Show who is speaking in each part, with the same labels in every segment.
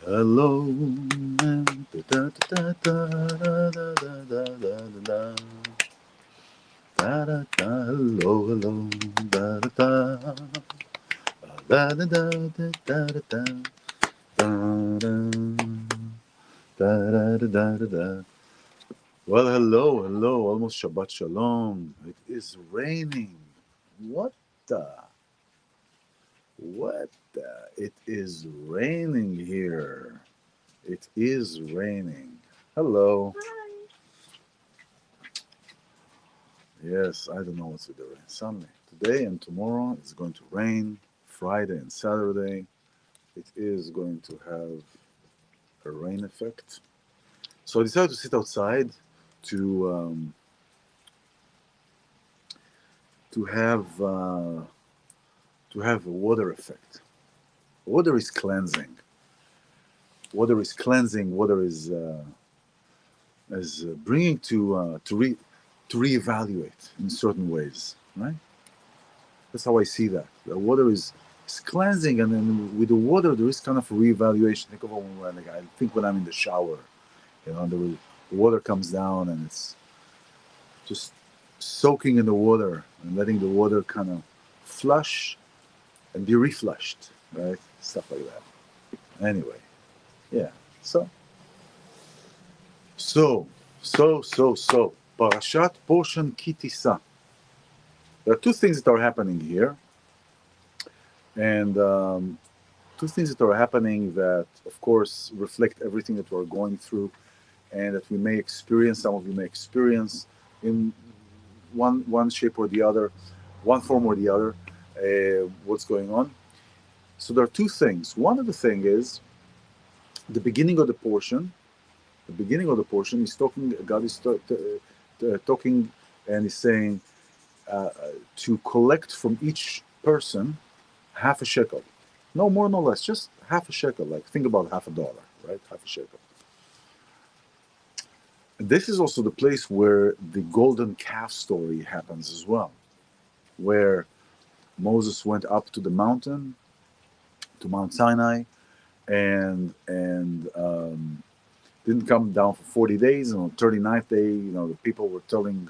Speaker 1: Hello, man. Da, da, da, da, da, da, da, da, da, da, da, da, hello, hello, da, da, da, da, da, da, da, da, da, da, da, da, da, da. Well, hello, hello, almost Shabbat Shalom. It is raining. What the? What the? It is raining here. It is raining. Hello. Yes, I don't know what's with the rain. Sunday. Today and tomorrow it's going to rain. Friday and Saturday it is going to have a rain effect. So I decided to sit outside to um, to have uh, to have a water effect. Water is cleansing. Water is cleansing. Water is bringing to reevaluate in certain ways, right? That's how I see that. The water is cleansing, and then with the water, there is kind of a reevaluation. Think of it when, like, I think when I'm in the shower, the water comes down and it's just soaking in the water and letting the water kind of flush and be reflushed, right? Stuff like that. Anyway, yeah. So, so, so. Parashat portion Ki Tissa. There are two things that are happening here, and two things that are happening that, of course, reflect everything that we're going through and that we may experience, some of you may experience in one shape or the other, one form or the other, what's going on. So there are two things. One of the thing is the beginning of the portion. The beginning of the portion is talking, God is talking and is saying to collect from each person half a shekel. No more, no less, just half a shekel. Like, think about $50, right? Half a shekel. This is also the place where the golden calf story happens as well, where Moses went up to the mountain, to Mount Sinai, and didn't come down for 40 days. And on the 39th day, the people were telling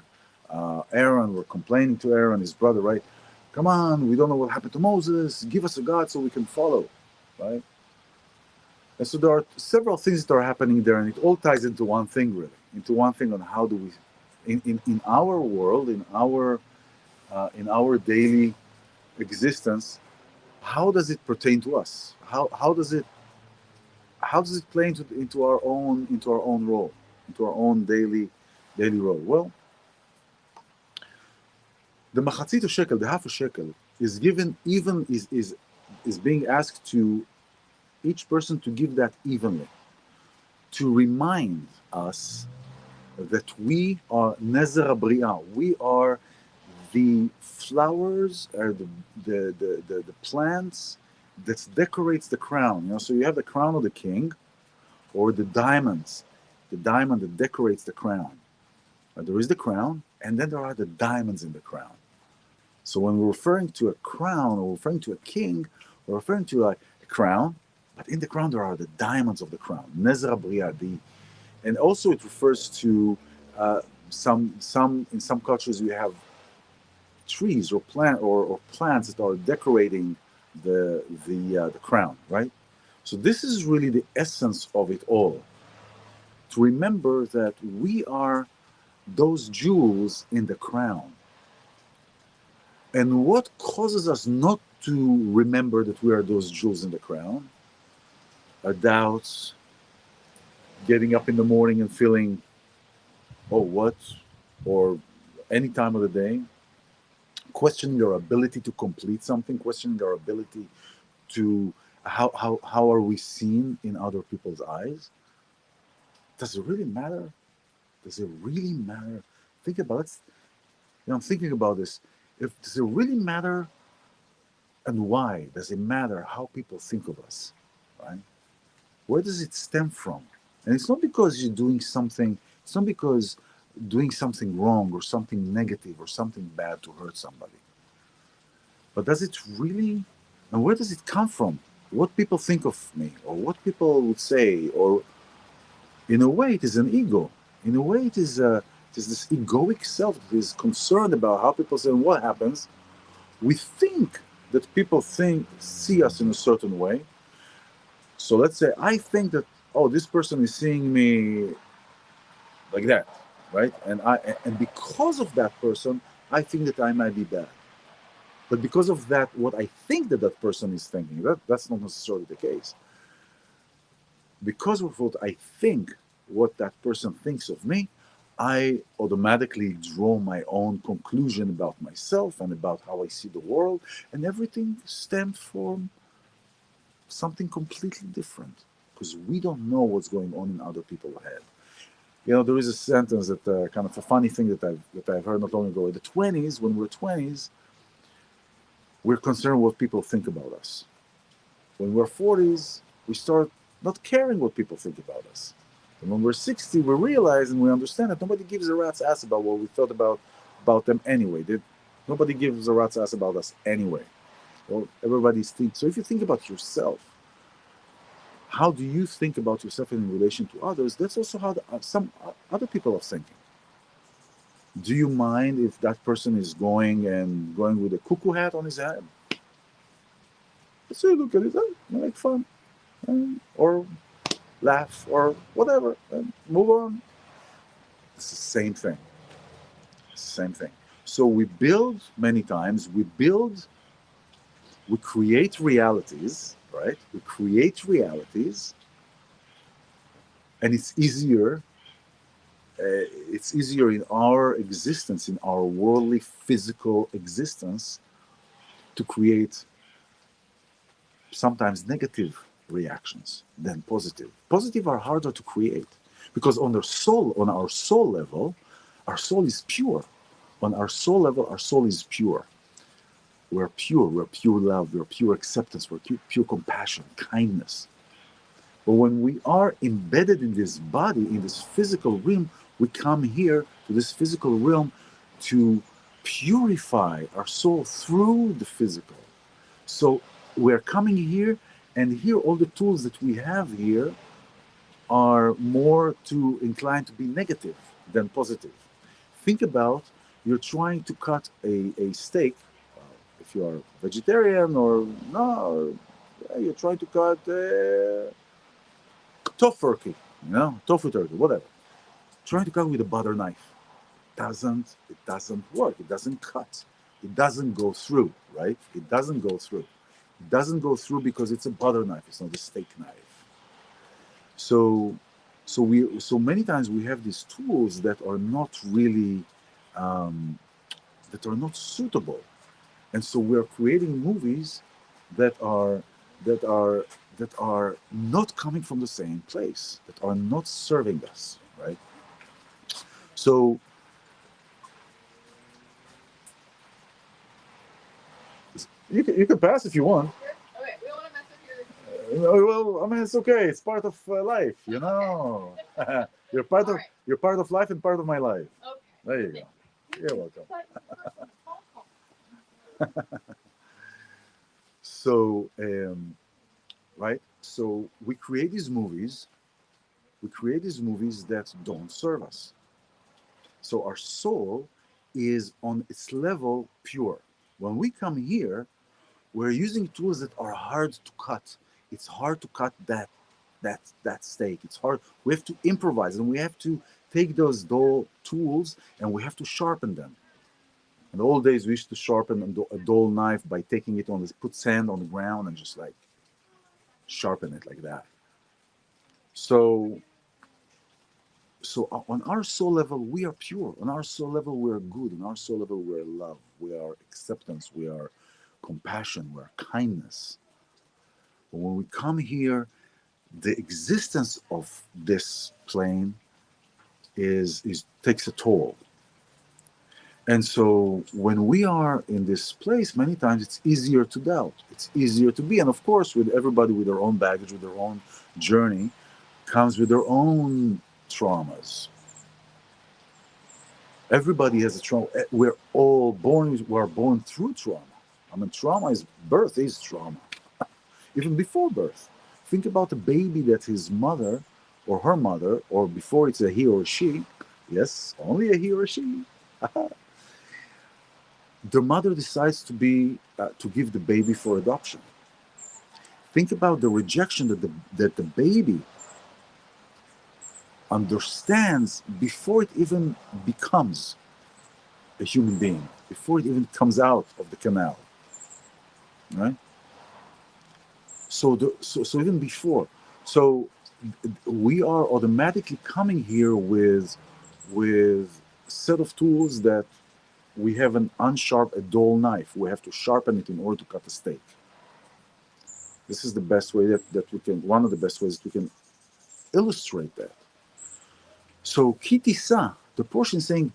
Speaker 1: Aaron, were complaining to Aaron, his brother, right? Come on, we don't know what happened to Moses. Give us a God so we can follow, right? And so there are several things that are happening there, and it all ties into one thing, really, into one thing on how do we, in our world, in our daily existence, how does it pertain to us? How does it play into our own role, into our own daily role? Well, the machatzit shekel, the half a shekel, is given even is being asked to each person to give that evenly, to remind us that we are Nezer Bria. We are the flowers, or the plants that decorates the crown. So you have the crown of the king, or the diamond that decorates the crown. There is the crown, and then there are the diamonds in the crown. So when we're referring to a crown or referring to a king, we're referring to a crown, but in the crown there are the diamonds of the crown. Nezra Bria. And also it refers to some in some cultures you have trees or plants that are decorating the crown, right? So this is really the essence of it all. To remember that we are those jewels in the crown. And what causes us not to remember that we are those jewels in the crown? Our doubts, getting up in the morning and feeling, oh, what? Or any time of the day, questioning our ability to complete something, questioning our ability to how are we seen in other people's eyes? Does it really matter? Does it really matter? Think about it. I'm thinking about this. Does it really matter, and why does it matter how people think of us, right? Where does it stem from? And it's not because you're doing something. It's not because doing something wrong or something negative or something bad to hurt somebody. But does it really? And where does it come from? what people think of me, or what people would say, or in a way, it is an ego. In a way, it is this egoic self that is concerned about how people say. And what happens? We think that people see us in a certain way. So let's say I think that, oh, this person is seeing me like that, right? And because of that person, I think that I might be bad. But because of that, what I think that that person is thinking, that's not necessarily the case. Because of what I think, what that person thinks of me, I automatically draw my own conclusion about myself and about how I see the world, and everything stems from something completely different because we don't know what's going on in other people's head. There is a sentence that kind of a funny thing that I've heard not long ago. In the 20s, when we're 20s, we're concerned what people think about us. When we're 40s, we start not caring what people think about us. And when we're 60, we realize and we understand that nobody gives a rat's ass about what we thought about them anyway. Nobody gives a rat's ass about us anyway. Well, everybody's thinking. So if you think about yourself, how do you think about yourself in relation to others? That's also how some other people are thinking. Do you mind if that person is going with a cuckoo hat on his head? So you look at it, you make fun, or laugh, or whatever, and move on. It's the same thing. Same thing. So we build many times. We create realities, right? We create realities, and it's easier. It's easier in our existence, in our worldly, physical existence, to create sometimes negative reactions than positive. Positive are harder to create because on our soul level, our soul is pure. On our soul level, our soul is pure. We're pure. We're pure love. We're pure acceptance. We're pure compassion, kindness. But when we are embedded in this body, in this physical realm, we come here to this physical realm to purify our soul through the physical. So we're coming here, and here all the tools that we have here are more inclined to be negative than positive. Think about, you're trying to cut a steak, if you are vegetarian or no, you're trying to cut tofu turkey, whatever. Trying to cut with a butter knife. It doesn't work. It doesn't cut. It doesn't go through, right? It doesn't go through. It doesn't go through because it's a butter knife. It's not a steak knife. So many times we have these tools that are not really that are not suitable, and so we're creating movies that are not coming from the same place, that are not serving us, right? So you can pass if you want.
Speaker 2: Okay, we don't want to mess with your.
Speaker 1: Well, I mean, it's okay. It's part of life, you know. You're part of life and part of my life.
Speaker 2: Okay.
Speaker 1: There you go. You're welcome. So, right. So we create these movies. We create these movies that don't serve us. So our soul is on its level pure. When we come here, we're using tools that are hard to cut. It's hard to cut that steak. It's hard. We have to improvise, and we have to take those dull tools and we have to sharpen them. In the old days, we used to sharpen a dull knife by taking it put sand on the ground and just like sharpen it like that. So on our soul level, we are pure. On our soul level, we are good. On our soul level, we are love. We are acceptance. We are compassion. We are kindness. But when we come here, the existence of this plane is takes a toll. And so when we are in this place, many times it's easier to doubt. It's easier to be. And of course, with everybody with their own baggage, with their own journey, comes with their own traumas. Everybody has a trauma. We're all born, we are born through trauma. I mean, birth is trauma. even before birth. Think about a baby that his mother or her mother, or before it's a he or she, yes, only a he or she, the mother decides to give the baby for adoption. Think about the rejection that the baby understands before it even becomes a human being, before it even comes out of the canal, right? So even before, so we are automatically coming here with a set of tools that we have a dull knife. We have to sharpen it in order to cut a steak. This is the best way that we can, one of the best ways we can illustrate that. So Ki Tissa, the portion saying,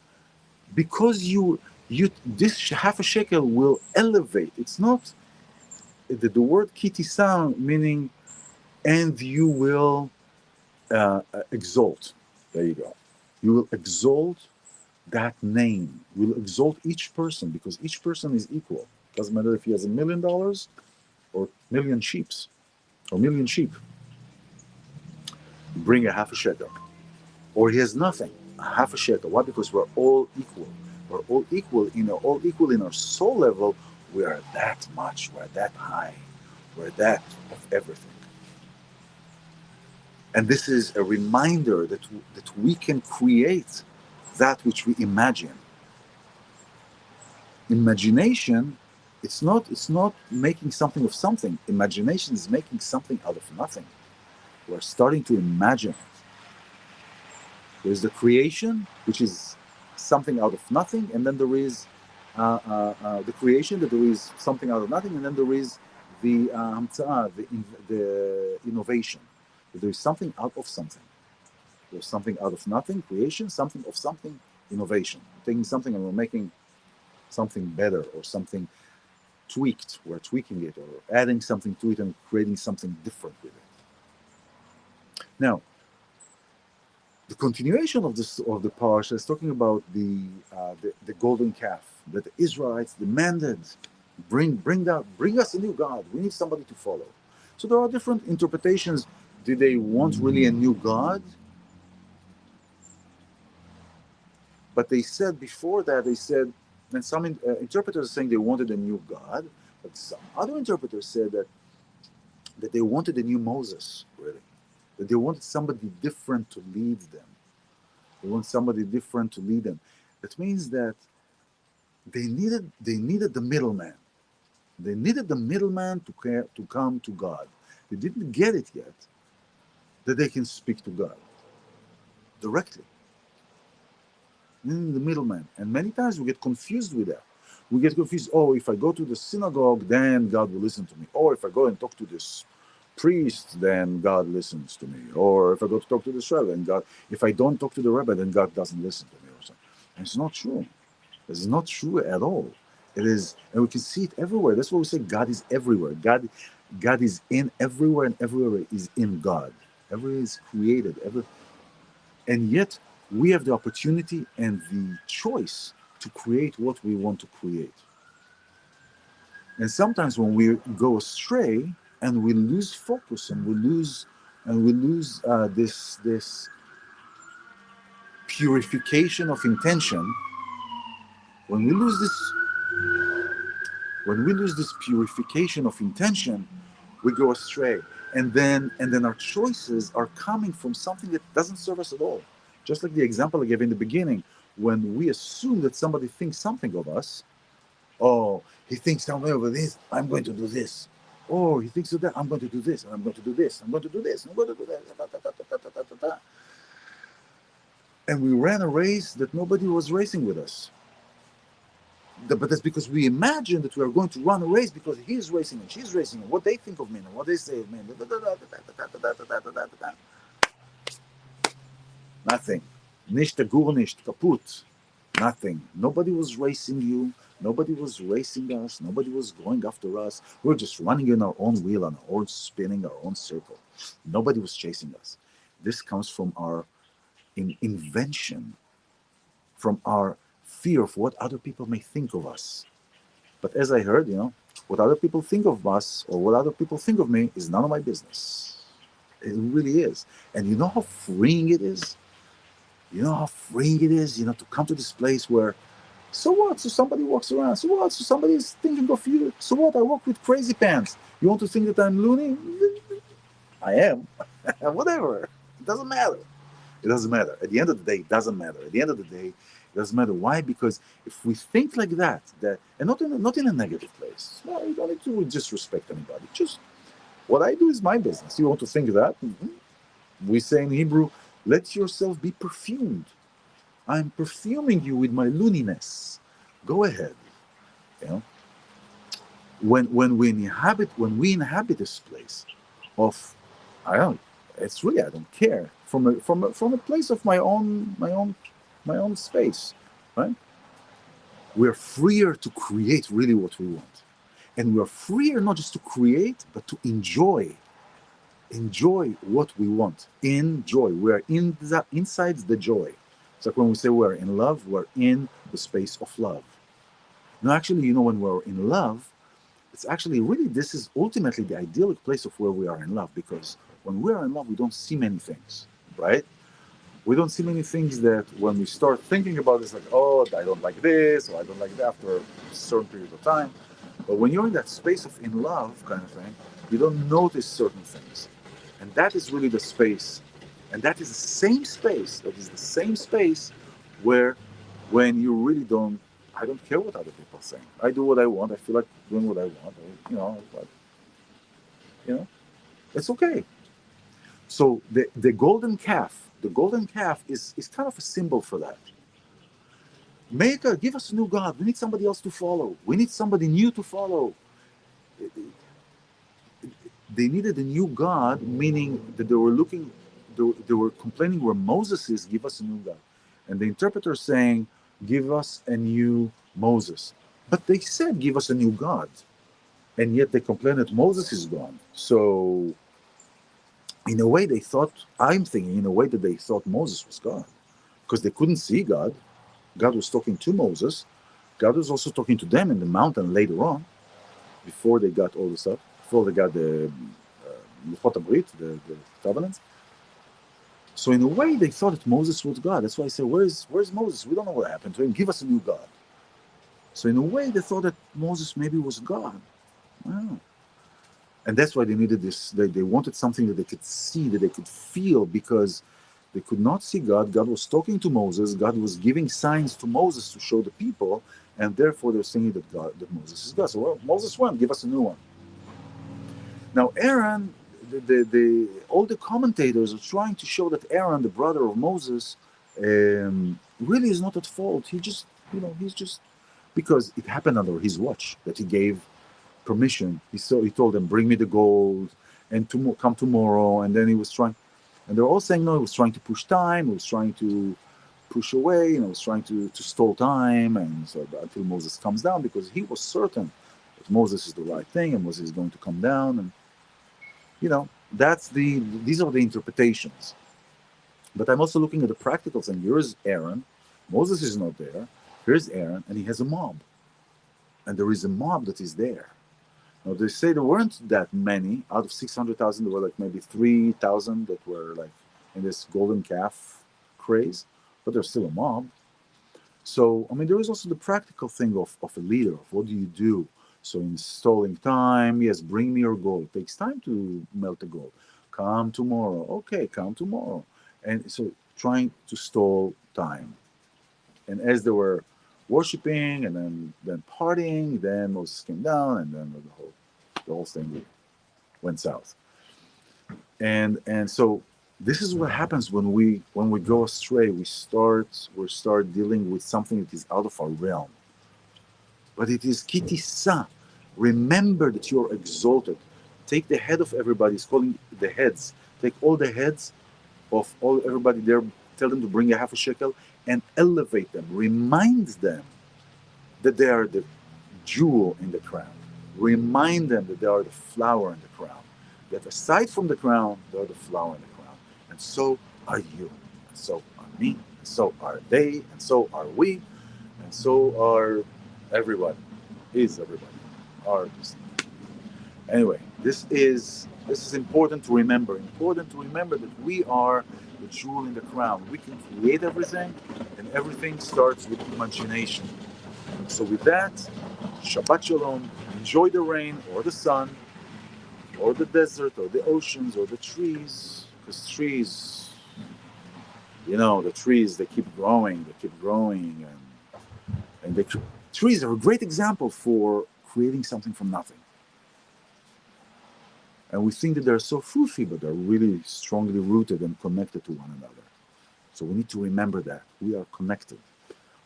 Speaker 1: because you this half a shekel will elevate. It's not the word Ki Tissa meaning, and you will exalt. There you go. You will exalt that name. You will exalt each person because each person is equal. Doesn't matter if he has $1 million or million sheep or million sheep. Bring a half a shekel. Or he has nothing, a half a shekel. Why? Because we're all equal. We're all equal in our soul level. We are that much. We're that high. We're that of everything. And this is a reminder that we can create that which we imagine. Imagination, it's not making something of something. Imagination is making something out of nothing. We're starting to imagine. There's the creation, which is something out of nothing, and then there is the creation, that there is something out of nothing, and then there is the the innovation. That there is something out of something. There's something out of nothing, creation, something of something, innovation. Taking something and we're making something better or something tweaked. We're tweaking it or adding something to it and creating something different with it. Now, the continuation of the parsha is talking about the golden calf that the Israelites demanded, bring us a new God. We need somebody to follow. So there are different interpretations. Did they want really a new God? But they said before that, and some interpreters are saying they wanted a new God, but some other interpreters said that they wanted a new Moses, really. That they wanted somebody different to lead them. They want somebody different to lead them. That means that they needed the middleman. They needed the middleman to come to God. They didn't get it yet, that they can speak to God directly. The middleman. And many times we get confused with that. We get confused, if I go to the synagogue, then God will listen to me. Or if I go and talk to this priest, then God listens to me. Or if I go to talk to the rabbi, then God, if I don't talk to the rabbi, then God doesn't listen to me or something. And it's not true. It's not true at all. It is, and we can see it everywhere. That's why we say God is everywhere. God is in everywhere, and everywhere is in God. Everywhere is created. And yet we have the opportunity and the choice to create what we want to create. And sometimes when we go astray and we lose focus and we lose this purification of intention, when we lose this purification of intention, we go astray. And then our choices are coming from something that doesn't serve us at all. Just like the example I gave in the beginning, when we assume that somebody thinks something of us, he thinks something of this, I'm going to do this. He thinks of that, I'm going to do this, and I'm going to do this, I'm going to do this, I'm going to do that. And we ran a race that nobody was racing with us. But that's because we imagine that we are going to run a race because he's racing and she's racing and what they think of me and what they say of me. Nothing. Nicht gar nicht, kaput. Nothing. Nobody was racing you. Nobody was racing us. Nobody was going after us. We're just running in our own wheel and our own spinning, our own circle. Nobody was chasing us. This comes from our invention, from our fear of what other people may think of us. But as I heard, What other people think of us or what other people think of me is none of my business. It really is. And you know how freeing it is? You know how freeing it is, to come to this place where, so what? So somebody walks around. So what? So somebody's thinking of you. So what? I walk with crazy pants. You want to think that I'm loony? I am. Whatever. It doesn't matter. It doesn't matter. At the end of the day, it doesn't matter. At the end of the day, it doesn't matter. Why? Because if we think like that, and not in a negative place. No, you don't need to disrespect anybody. Just what I do is my business. You want to think that? We say in Hebrew, let yourself be perfumed. I'm perfuming you with my looniness. Go ahead. You know, when we inhabit this place of, I don't, it's really, I don't care, from a place of my own space, right? We're freer to create really what we want, and we're freer not just to create but to enjoy what we want. Enjoy. We're inside the joy. It's like when we say we're in love, we're in the space of love. No, actually, when we're in love, it's actually really, this is ultimately the idyllic place of where we are in love, because when we are in love, we don't see many things, right? We don't see many things that when we start thinking about this, like, oh, I don't like this, or I don't like that after a certain period of time. But when you're in that space of in love kind of thing, you don't notice certain things. And that is really the space. And that is the same space where when you really don't, I don't care what other people are saying. I do what I want. I feel like doing what I want. But, it's okay. So the golden calf is kind of a symbol for that. Give us a new God. We need somebody else to follow. We need somebody new to follow. They needed a new God, meaning that they were complaining where Moses is, give us a new God. And the interpreter saying, give us a new Moses. But they said, give us a new God. And yet they complain that Moses is gone. So in a way I'm thinking in a way that they thought Moses was God, because they couldn't see God. God was talking to Moses. God was also talking to them in the mountain later on, before they got all the stuff, before they got the the covenants. So in a way, they thought that Moses was God. That's why I say, where's Moses? We don't know what happened to him. Give us a new God. So in a way, they thought that Moses maybe was God. Wow. And that's why they needed this. They wanted something that they could see, that they could feel, because they could not see God. God was talking to Moses. God was giving signs to Moses to show the people, and therefore they're saying that Moses is God. So Moses went, give us a new one. Now Aaron, all the commentators are trying to show that Aaron, the brother of Moses, really is not at fault. He's just because it happened under his watch that he gave permission. He told them, bring me the gold and come tomorrow. And then he was trying, and they're all saying no, he was trying to push time, he was trying to push away, he was trying to stall time, and so until Moses comes down, because he was certain that Moses is the right thing and Moses is going to come down. And these are the interpretations. But I'm also looking at the practicals, and here's Aaron. Moses is not there. Here's Aaron, and he has a mob. And there is a mob that is there. Now, they say there weren't that many. Out of 600,000, there were like maybe 3,000 that were like in this golden calf craze, but there's still a mob. So, there is also the practical thing of a leader, of what do you do? So installing time, yes, bring me your gold. It takes time to melt the gold. Come tomorrow. Okay, come tomorrow. And so trying to stall time. And as they were worshiping and then partying, then Moses came down, and then the whole thing went south. And so this is what happens when we go astray. We start dealing with something that is out of our realm. But it is Ki Tissa. Remember that you're exalted. Take the head of everybody. It's calling the heads. Take all the heads of everybody there. Tell them to bring a half a shekel and elevate them. Remind them that they are the jewel in the crown. Remind them that they are the flower in the crown. That aside from the crown, they are the flower in the crown. And so are you. And so are me. And so are they. And so are we. And so are everybody. Is everybody. artist. Anyway, this is important to remember. Important to remember that we are the jewel in the crown. We can create everything, and everything starts with imagination. So with that, Shabbat Shalom. Enjoy the rain or the sun or the desert or the oceans or the trees. Because trees, the trees, they keep growing, and trees are a great example for creating something from nothing. And we think that they're so fruity, but they're really strongly rooted and connected to one another. So we need to remember that. We are connected.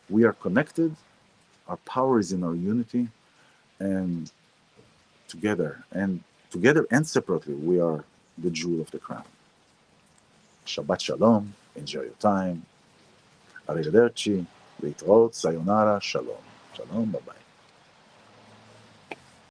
Speaker 1: We are connected. Our power is in our unity. And together and separately, we are the jewel of the crown. Shabbat Shalom. Enjoy your time. Arrivederci. Leitraot. Sayonara. Shalom. Shalom. Bye-bye.